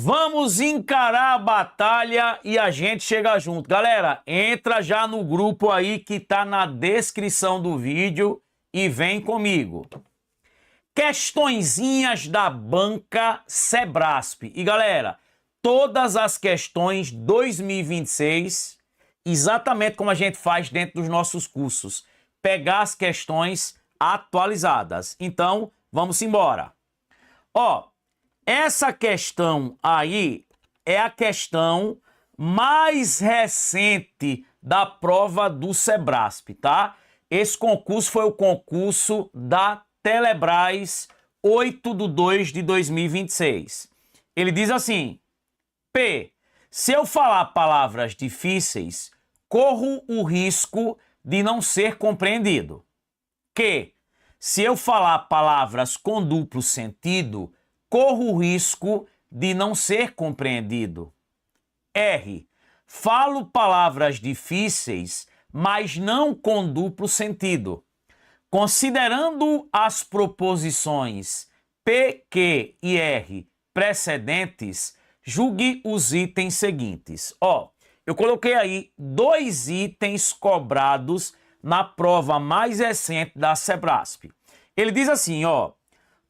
Vamos encarar a batalha e a gente chega junto. Galera, entra já no grupo aí que tá na descrição do vídeo e vem comigo. Questõezinhas da banca Sebrasp. E galera, todas as questões 2026, exatamente como a gente faz dentro dos nossos cursos. Pegar as questões atualizadas. Então, vamos embora. Ó, essa questão aí é a questão mais recente da prova do Sebrasp, tá? Esse concurso foi o concurso da Telebrás 8/2 de 2026. Ele diz assim: P. Se eu falar palavras difíceis, corro o risco de não ser compreendido. Q. Se eu falar palavras com duplo sentido, corro o risco de não ser compreendido. R. Falo palavras difíceis, mas não com duplo sentido. Considerando as proposições P, Q e R precedentes, julgue os itens seguintes. Ó, eu coloquei aí 2 itens cobrados na prova mais recente da Sebrasp. Ele diz assim, ó: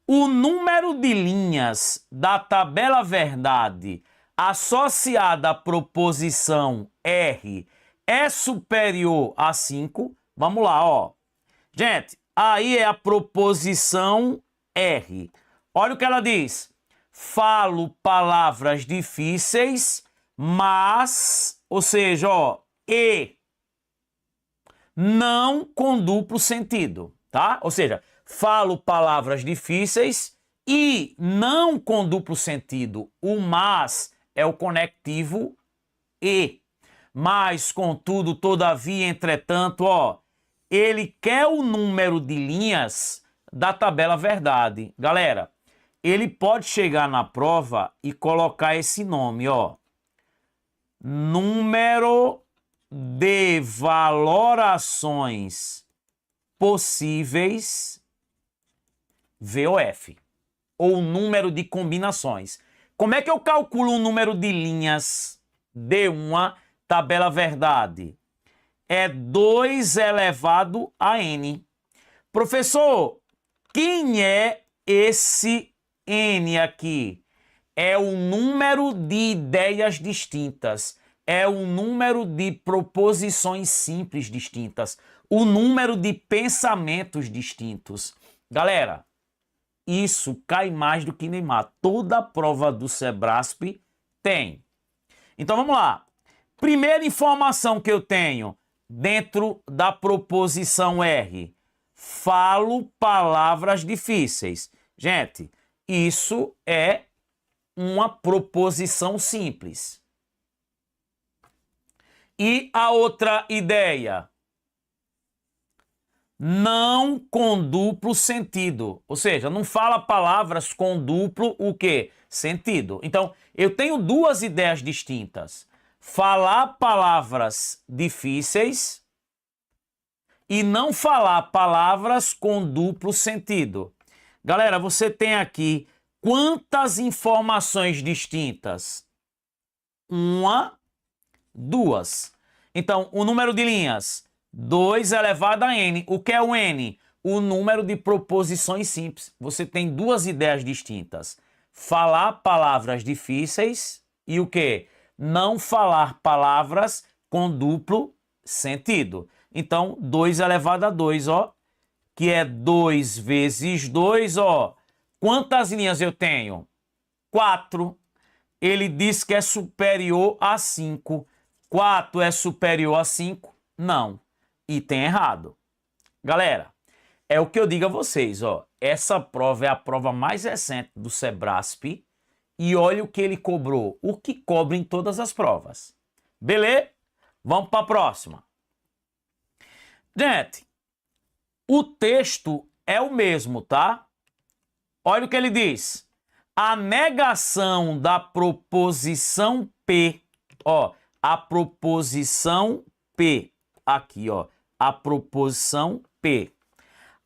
o número de linhas da tabela verdade associada à proposição R é superior a 5. Vamos lá, ó. Gente, aí é a proposição R. Olha o que ela diz. Falo palavras difíceis, mas, ou seja, ó, e não com duplo sentido, tá? Ou seja, falo palavras difíceis e não com duplo sentido. O mas é o conectivo e. Mas, contudo, todavia, entretanto, ó, ele quer o número de linhas da tabela verdade. Galera, ele pode chegar na prova e colocar esse nome, ó. Número de valorações possíveis VOF, ou número de combinações. Como é que eu calculo o número de linhas de uma tabela verdade? É 2 elevado a n. Professor, quem é esse n aqui? É o número de ideias distintas, é o número de proposições simples distintas, o número de pensamentos distintos. Galera, isso cai mais do que Neymar. Toda a prova do Sebrasp tem. Então vamos lá. Primeira informação que eu tenho dentro da proposição R. Falo palavras difíceis. Gente, isso é uma proposição simples. E a outra ideia? Não com duplo sentido. Ou seja, não fala palavras com duplo o quê? Sentido. Então, eu tenho 2 ideias distintas. Falar palavras difíceis e não falar palavras com duplo sentido. Galera, você tem aqui quantas informações distintas? 1, 2. Então, o número de linhas, 2 elevado a n. O que é o n? O número de proposições simples. Você tem 2 ideias distintas. Falar palavras difíceis e o quê? Não falar palavras com duplo sentido. Então, 2 elevado a 2, ó, que é 2 vezes 2, ó. Quantas linhas eu tenho? 4. Ele diz que é superior a 5. 4 é superior a 5? Não. Item errado. Galera, é o que eu digo a vocês, ó. Essa prova é a prova mais recente do Sebrasp. E olha o que ele cobrou. O que cobra em todas as provas. Beleza? Vamos para a próxima. Gente, o texto é o mesmo, tá? Olha o que ele diz. A negação da proposição P, ó, a proposição P, aqui, ó, a proposição P.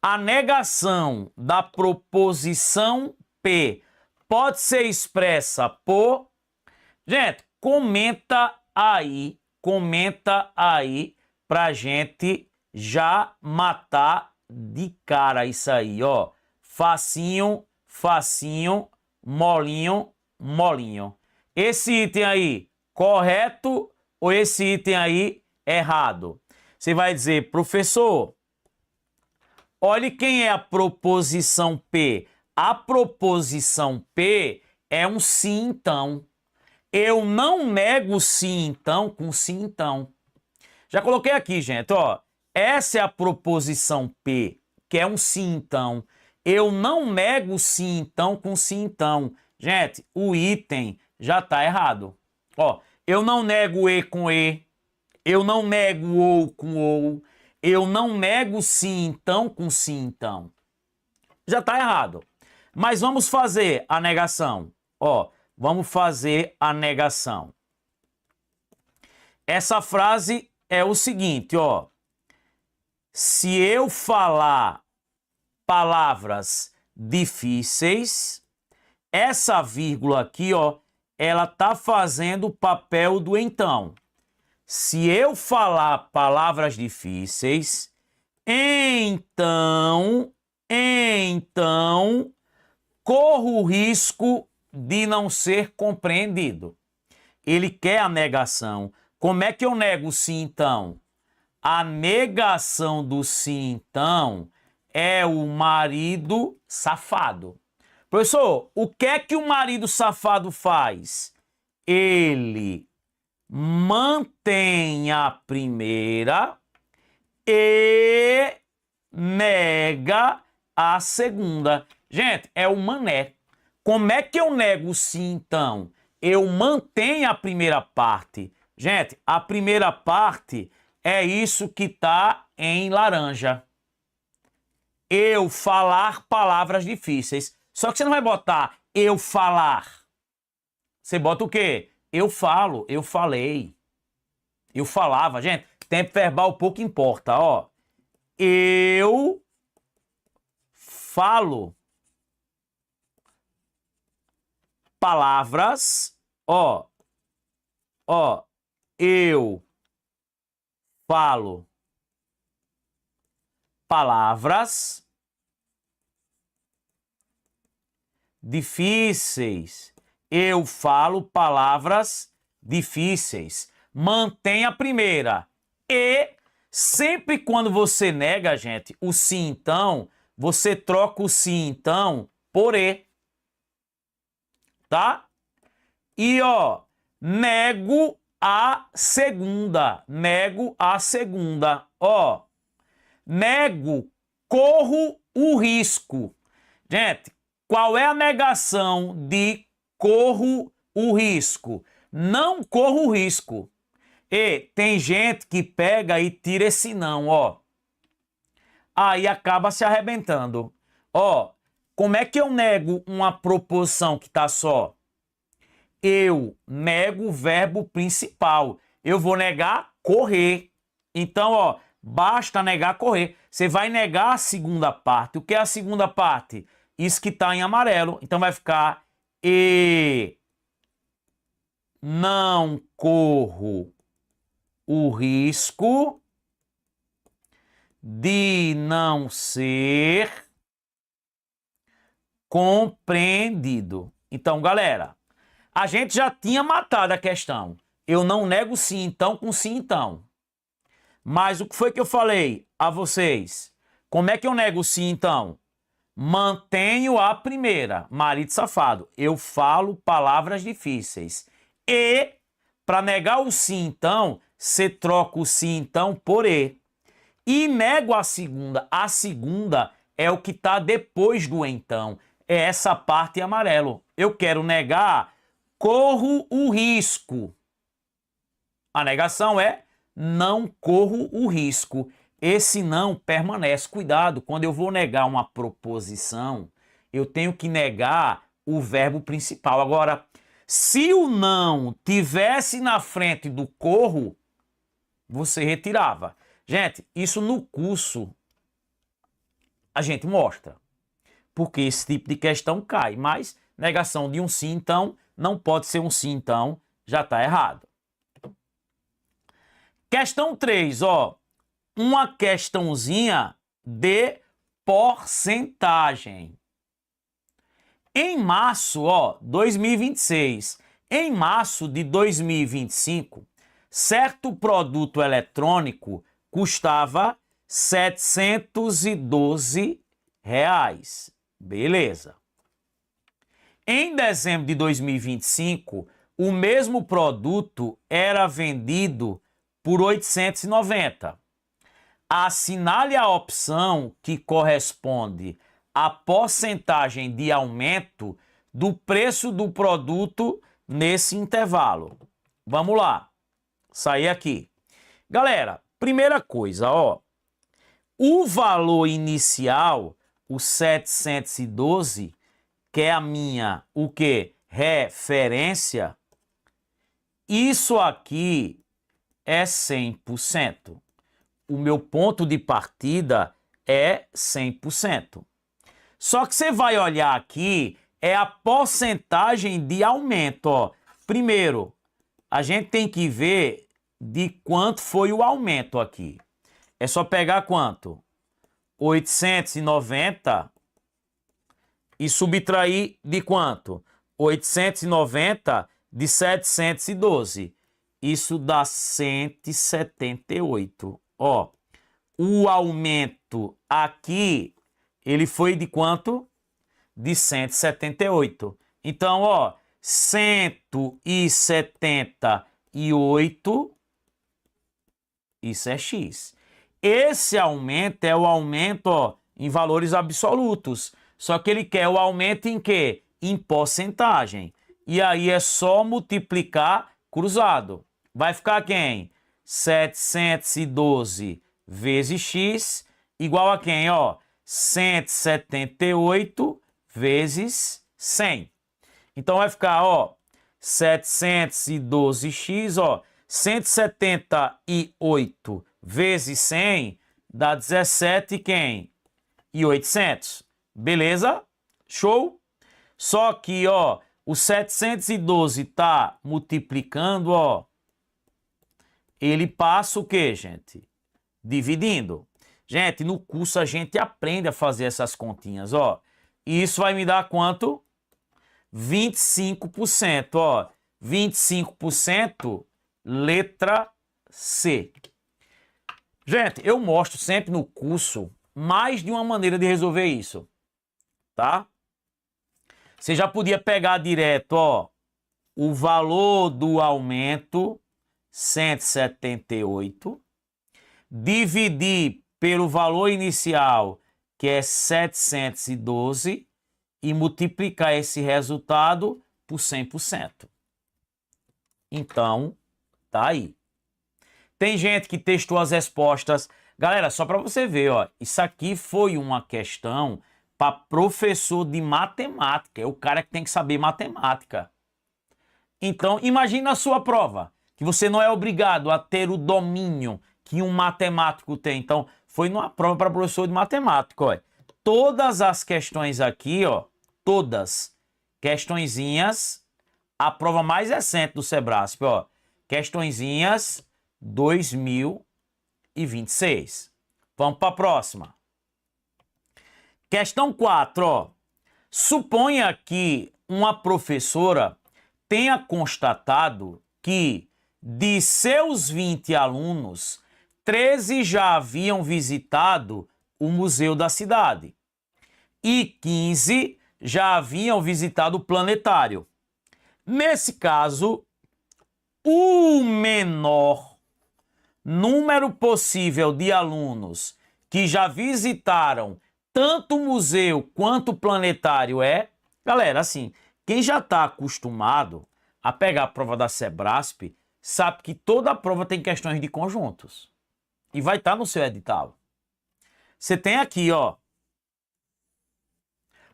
A negação da proposição P pode ser expressa por Gente, comenta aí pra gente já matar de cara isso aí, ó. Facinho, facinho, molinho, molinho. Esse item aí, correto ou esse item aí, errado? Você vai dizer, professor, olhe quem é a proposição P. A proposição P é um sim, então. Eu não nego sim, então, com sim, então. Já coloquei aqui, gente, ó. Essa é a proposição P, que é um sim, então. Eu não nego sim, então, com sim, então. Gente, o item já tá errado. Ó, eu não nego E com E. Eu não nego ou com ou. Eu não nego sim, então, com sim, então. Já tá errado. Mas vamos fazer a negação. Ó, vamos fazer a negação. Essa frase é o seguinte, ó. Se eu falar palavras difíceis, essa vírgula aqui, ó, ela tá fazendo o papel do então. Se eu falar palavras difíceis, então, corro o risco de não ser compreendido. Ele quer a negação. Como é que eu nego sim, então? A negação do sim, então, é o marido safado. Professor, o que é que o marido safado faz? Ele mantém a primeira e nega a segunda. Gente, é o mané. Como é que eu nego sim, então? Eu mantenho a primeira parte. Gente, a primeira parte é isso que está em laranja. Eu falar palavras difíceis. Só que você não vai botar eu falar. Você bota o quê? Eu falo, eu falei. Eu falava. Gente, tempo verbal pouco importa, ó. Eu falo palavras, ó. Ó, eu falo palavras difíceis. Eu falo palavras difíceis. Mantém a primeira. E sempre quando você nega, gente, o sim então, você troca o sim então por e. Tá? E ó, nego a segunda. Nego a segunda. Ó, nego, corro o risco. Gente, qual é a negação de corro o risco? Não corro o risco. E tem gente que pega e tira esse não, ó. Aí acaba se arrebentando. Ó, como é que eu nego uma proposição que tá só? Eu nego o verbo principal. Eu vou negar correr. Então, ó, basta negar correr. Você vai negar a segunda parte. O que é a segunda parte? Isso que está em amarelo. Então vai ficar e não corro o risco de não ser compreendido. Então, galera, a gente já tinha matado a questão. Eu não nego sim, então, com sim, então. Mas o que foi que eu falei a vocês? Como é que eu nego sim, então? Mantenho a primeira, marido safado. Eu falo palavras difíceis. E, para negar o sim, então, você troca o sim, então, por e. E nego a segunda. A segunda é o que está depois do então. É essa parte em amarelo. Eu quero negar, corro o risco. A negação é não corro o risco. Esse não permanece. Cuidado, quando eu vou negar uma proposição, eu tenho que negar o verbo principal. Agora, se o não tivesse na frente do corro, você retirava. Gente, isso no curso a gente mostra. Porque esse tipo de questão cai. Mas negação de um sim, então, não pode ser um sim, então. já está errado. Questão 3, ó. Uma questãozinha de porcentagem. Em março, ó, 2026, em março de 2025, certo produto eletrônico custava R$ 712. Beleza. Em dezembro de 2025, o mesmo produto era vendido por 890. Assinale a opção que corresponde à porcentagem de aumento do preço do produto nesse intervalo. Vamos lá. Sair aqui. Galera, primeira coisa, ó. O valor inicial, o 712, que é a minha, o quê? Referência. Isso aqui é 100%. O meu ponto de partida é 100%. Só que você vai olhar aqui, é a porcentagem de aumento, ó. Primeiro, a gente tem que ver de quanto foi o aumento aqui. É só pegar quanto? 890 e subtrair de quanto? 890 de 712. Isso dá 178. Ó, o aumento aqui, ele foi de quanto? De 178. Então, ó, 178, isso é X. Esse aumento é o aumento, ó, em valores absolutos. Só que ele quer o aumento em quê? Em porcentagem. E aí é só multiplicar cruzado. Vai ficar quem? 712 vezes X igual a quem, ó? 178 vezes 100. Então vai ficar, ó, 712x, ó, 178 vezes 100 dá 17 quem? E 800. Beleza? Show? Só que, ó, o 712 tá multiplicando, ó, ele passa o quê, gente? Dividindo. Gente, no curso a gente aprende a fazer essas continhas, ó. E isso vai me dar quanto? 25%, ó. 25%, letra C. Gente, eu mostro sempre no curso mais de uma maneira de resolver isso, tá? Você já podia pegar direto, ó, o valor do aumento, 178, dividir pelo valor inicial, que é 712, e multiplicar esse resultado por 100%. Então, tá aí. Tem gente que testou as respostas. Galera, só para você ver, ó, isso aqui foi uma questão para professor de matemática. É o cara que tem que saber matemática. Então, imagina a sua prova, que você não é obrigado a ter o domínio que um matemático tem. Então, foi numa prova para professor de matemática, ó. Todas as questões aqui, ó, todas questõezinhas, a prova mais recente do Sebrasp, ó, questõezinhas 2026. Vamos para a próxima. Questão 4, ó. Suponha que uma professora tenha constatado que de seus 20 alunos, 13 já haviam visitado o museu da cidade e 15 já haviam visitado o planetário. Nesse caso, o menor número possível de alunos que já visitaram tanto o museu quanto o planetário é... Galera, assim, quem já está acostumado a pegar a prova da Sebrasp sabe que toda a prova tem questões de conjuntos. E vai estar no seu edital. Você tem aqui, ó.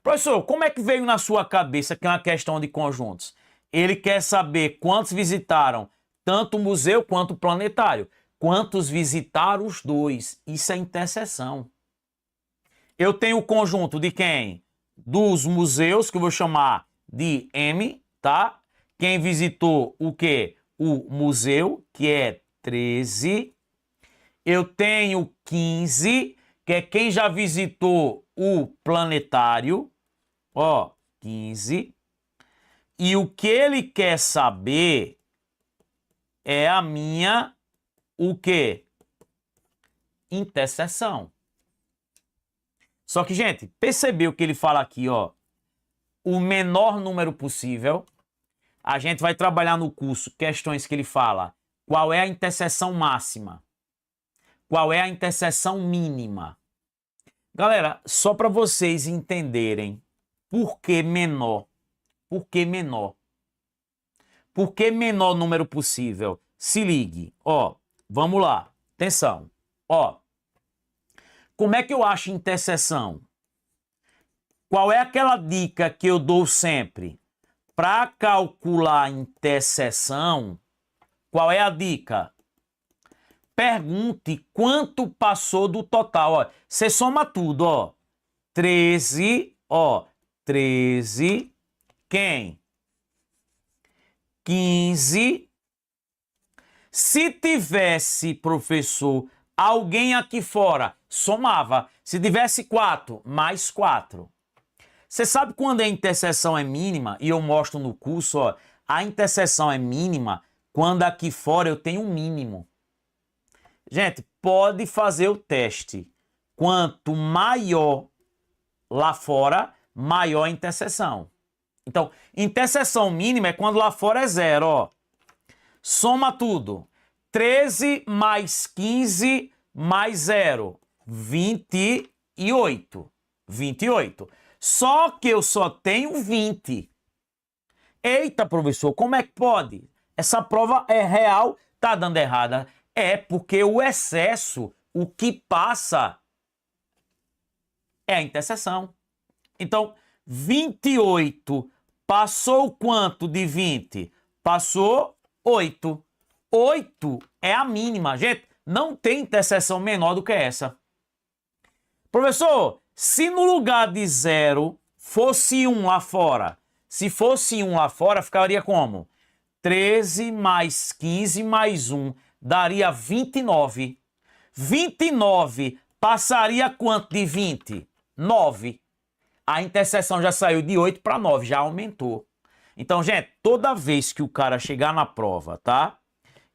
Professor, como é que veio na sua cabeça que é uma questão de conjuntos? Ele quer saber quantos visitaram tanto o museu quanto o planetário. Quantos visitaram os dois? Isso é interseção. Eu tenho o conjunto de quem? Dos museus, que eu vou chamar de M, tá? quem visitou o quê? O museu, que é 13. Eu tenho 15, que é quem já visitou o planetário. Ó, 15. E o que ele quer saber é a minha, o quê? Interseção. Só que, gente, percebeu que ele fala aqui, ó, o menor número possível. A gente vai trabalhar no curso questões que ele fala qual é a interseção máxima, qual é a interseção mínima. Galera, só para vocês entenderem por que menor. Por que menor? Por que menor número possível? Se ligue, ó, vamos lá, atenção, ó. Como é que eu acho interseção? Qual é aquela dica que eu dou sempre? Para calcular a interseção, qual é a dica? Pergunte quanto passou do total. Ó. Você soma tudo, ó. 13, ó. 13. Quem? 15. Se tivesse, professor, alguém aqui fora, somava. Se tivesse 4, mais 4. Você sabe quando a interseção é mínima? E eu mostro no curso, ó. A interseção é mínima quando aqui fora eu tenho um mínimo. Gente, pode fazer o teste. Quanto maior lá fora, maior a interseção. Então, interseção mínima é quando lá fora é 0, ó. Soma tudo. 13 mais 15 mais 0. 28. 28. Só que eu só tenho 20. Eita, professor, como é que pode? Essa prova é real, tá dando errada. É porque o excesso, o que passa, é a interseção. Então, 28 passou quanto de 20? Passou 8. 8 é a mínima. Gente, não tem interseção menor do que essa. Professor, se no lugar de 0 fosse 1 lá fora, se fosse 1 lá fora, ficaria como? 13 mais 15 mais 1 daria 29. 29 passaria quanto de 20? 9. A interseção já saiu de 8 para 9, já aumentou. Então, gente, toda vez que o cara chegar na prova, tá?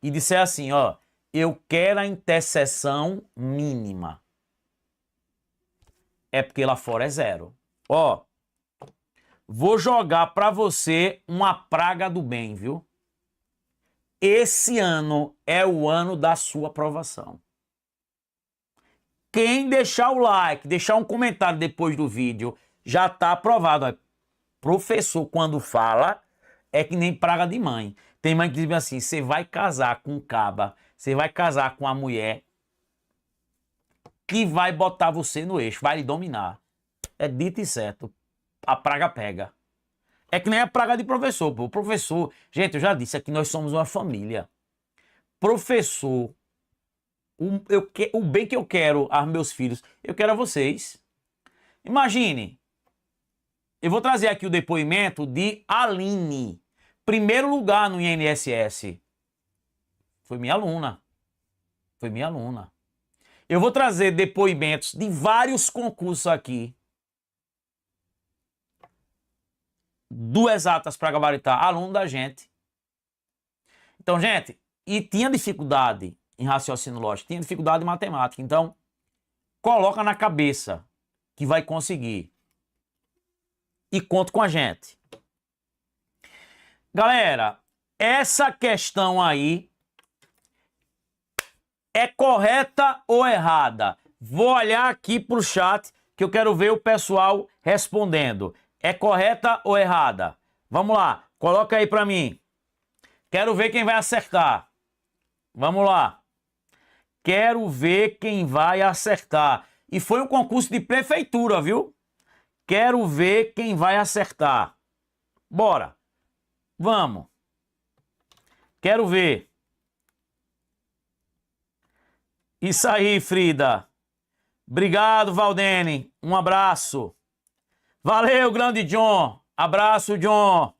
E disser assim, ó, eu quero a interseção mínima. É porque lá fora é 0. Ó, vou jogar para você uma praga do bem, viu? Esse ano é o ano da sua aprovação. Quem deixar o like, deixar um comentário depois do vídeo, já está aprovado. Professor, quando fala, é que nem praga de mãe. Tem mãe que diz assim, você vai casar com um caba, você vai casar com uma mulher que vai botar você no eixo, vai lhe dominar. É dito e certo. A praga pega. É que nem a praga de professor, pô. Professor, gente, eu já disse aqui, nós somos uma família. Professor, o bem que eu quero aos meus filhos, eu quero a vocês. Imagine, eu vou trazer aqui o depoimento de Aline. Primeiro lugar no INSS. Foi minha aluna. Foi minha aluna. Eu vou trazer depoimentos de vários concursos aqui. Do Exatas para Gabaritar, aluno da gente. Então, gente, e tinha dificuldade em raciocínio lógico, tinha dificuldade em matemática. Então, coloca na cabeça que vai conseguir. E conta com a gente. Galera, essa questão aí é correta ou errada? Vou olhar aqui para o chat que eu quero ver o pessoal respondendo. É correta ou errada? Vamos lá, coloca aí para mim. Quero ver quem vai acertar. Vamos lá. Quero ver quem vai acertar. E foi um concurso de prefeitura, viu? Quero ver quem vai acertar. Bora. Vamos. Quero ver. Isso aí, Frida. Obrigado, Valdene. Um abraço. Valeu, grande John. Abraço, John.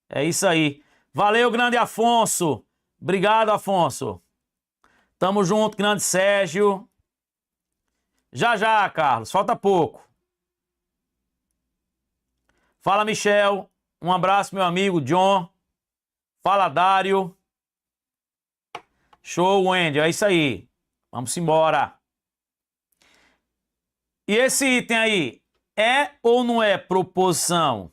É isso aí. Valeu, grande Afonso. Obrigado, Afonso. Tamo junto, grande Sérgio. Já, já, Carlos. Falta pouco. Fala, Michel. Um abraço, meu amigo John. Fala, Dário. Show, Wendy. É isso aí. Vamos embora. E esse item aí, é ou não é proposição?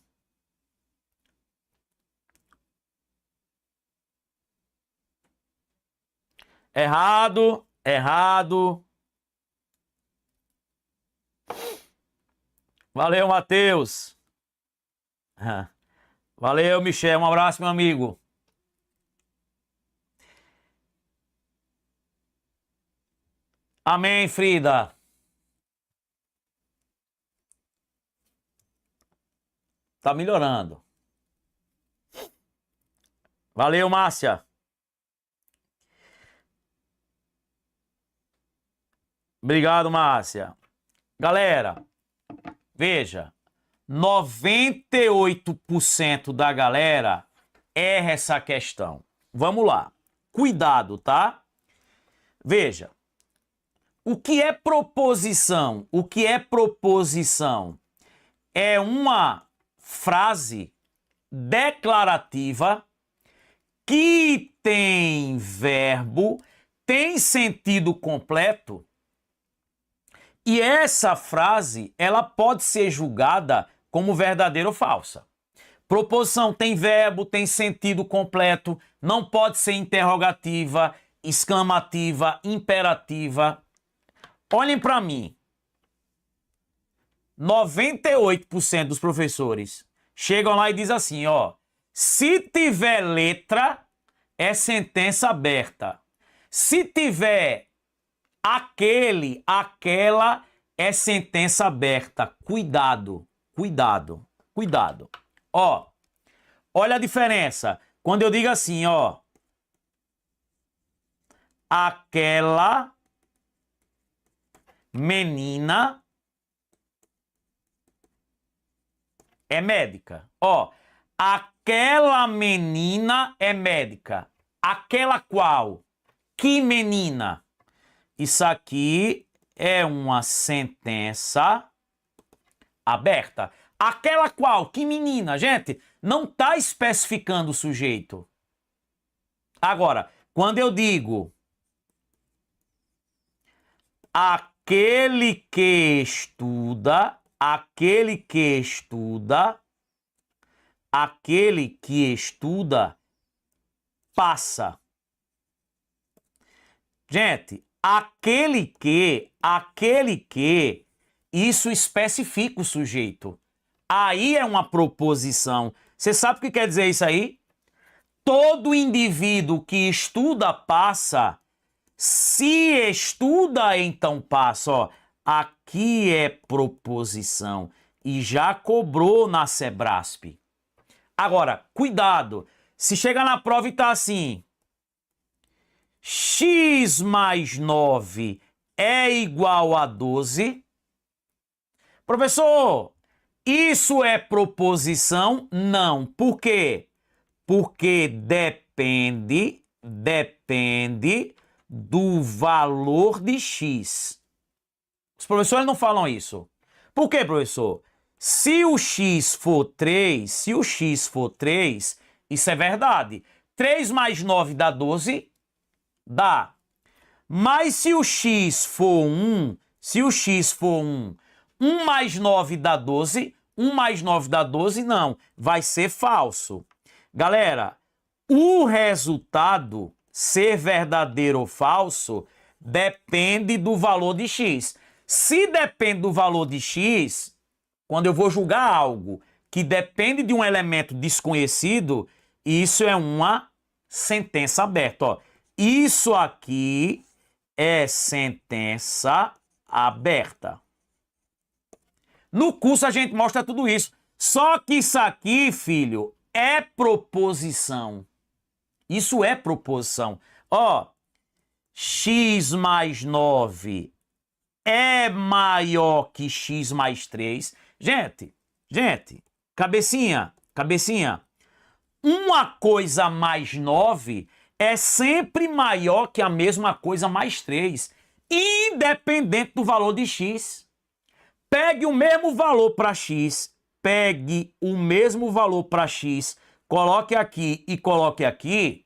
Errado, errado. Valeu, Matheus. Valeu, Michel. Um abraço, meu amigo. Amém, Frida. Tá melhorando. Valeu, Márcia. Obrigado, Márcia. Galera, veja, 98% da galera erra essa questão. Vamos lá. Cuidado, tá? Veja, o que é proposição? O que é proposição? É uma frase declarativa que tem verbo, tem sentido completo, e essa frase, ela pode ser julgada como verdadeira ou falsa. Proposição tem verbo, tem sentido completo, não pode ser interrogativa, exclamativa, imperativa. Olhem para mim. 98% dos professores chegam lá e dizem assim, ó, se tiver letra, é sentença aberta. Se tiver aquele, aquela, é sentença aberta. Cuidado, cuidado, cuidado. Ó, olha a diferença. Quando eu digo assim, ó, aquela menina é médica. Ó, aquela menina é médica. Aquela qual? Que menina? Isso aqui é uma sentença aberta. Aquela qual? Que menina? Gente, não está especificando o sujeito. Agora, quando eu digo aquele que estuda, aquele que estuda, aquele que estuda, passa. Gente, aquele que, isso especifica o sujeito. Aí é uma proposição. Você sabe o que quer dizer isso aí? Todo indivíduo que estuda, passa. Se estuda, então passa. Ó, aqui é proposição. E já cobrou na Sebrasp. Agora, cuidado. Se chegar na prova e tá assim, x mais 9 é igual a 12. Professor, isso é proposição? Não. Por quê? Porque depende do valor de x. Os professores não falam isso. Por quê, professor? Se o x for 3, isso é verdade. 3 mais 9 dá 12? Dá. Mas se o x for 1, 1 mais 9 dá 12? 1 mais 9 dá 12? Não. Vai ser falso. Galera, o resultado, ser verdadeiro ou falso, depende do valor de x. Se depende do valor de x, quando eu vou julgar algo que depende de um elemento desconhecido, isso é uma sentença aberta. Ó, isso aqui é sentença aberta. No curso a gente mostra tudo isso. Só que isso aqui, filho, é proposição. Isso é proposição. Ó, x mais 9 é maior que x mais 3. Gente, cabecinha. uma coisa mais 9 é sempre maior que a mesma coisa mais 3, independente do valor de x. Pegue o mesmo valor para x, pegue o mesmo valor para x, coloque aqui e coloque aqui.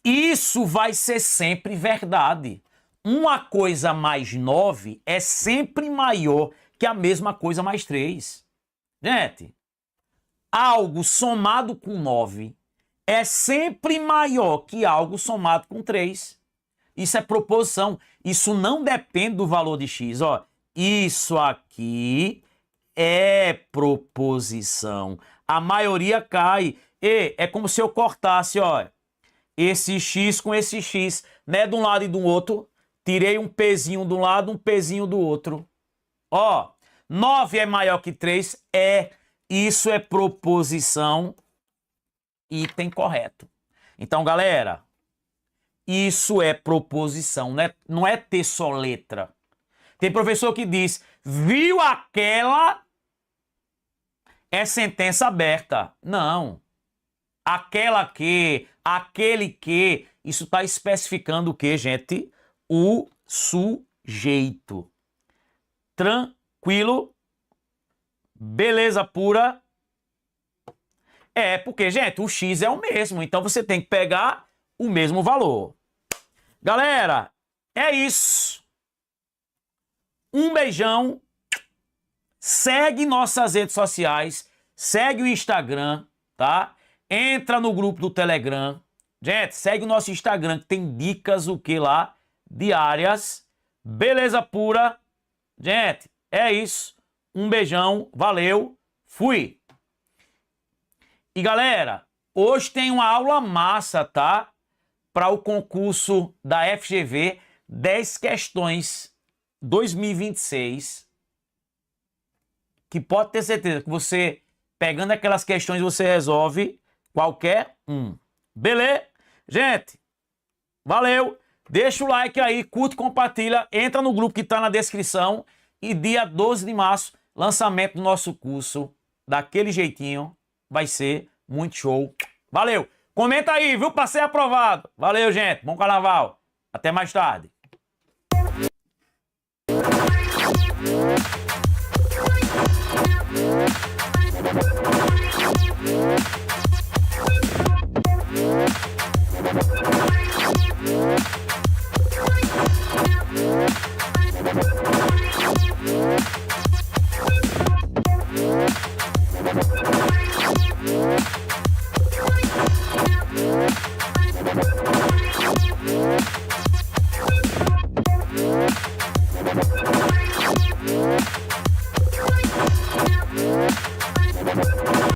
Isso vai ser sempre verdade. Uma coisa mais 9 é sempre maior que a mesma coisa mais 3. Gente, algo somado com 9 é sempre maior que algo somado com 3. Isso é proposição. Isso não depende do valor de x. Ó, isso aqui é proposição. A maioria cai. E é como se eu cortasse, ó, esse x com esse x, né, de um lado e do outro. Tirei um pezinho de um lado, um pezinho do outro. Ó, 9 é maior que 3? É. Isso é proposição. Item correto. Então, galera, isso é proposição, né? Não é ter só letra. Tem professor que diz, viu aquela é sentença aberta. Não. Aquela que, aquele que, isso está especificando o que, gente? O sujeito. Tranquilo? Beleza pura? É, porque, gente, o x é o mesmo, então você tem que pegar o mesmo valor. Galera, é isso. Um beijão. Segue nossas redes sociais, segue o Instagram, tá? Entra no grupo do Telegram. Gente, segue o nosso Instagram, que tem dicas o que lá? Diárias. Beleza pura? Gente, é isso. Um beijão, valeu, fui! E galera, hoje tem uma aula massa, tá? Para o concurso da FGV, 10 questões 2026, que pode ter certeza que você, pegando aquelas questões, você resolve qualquer um. Beleza? Gente, valeu! Deixa o like aí, curte, compartilha, entra no grupo que tá na descrição e dia 12 de março, lançamento do nosso curso, daquele jeitinho, vai ser muito show. Valeu! Comenta aí, viu? Pra ser aprovado. Valeu, gente. Bom carnaval. Até mais tarde.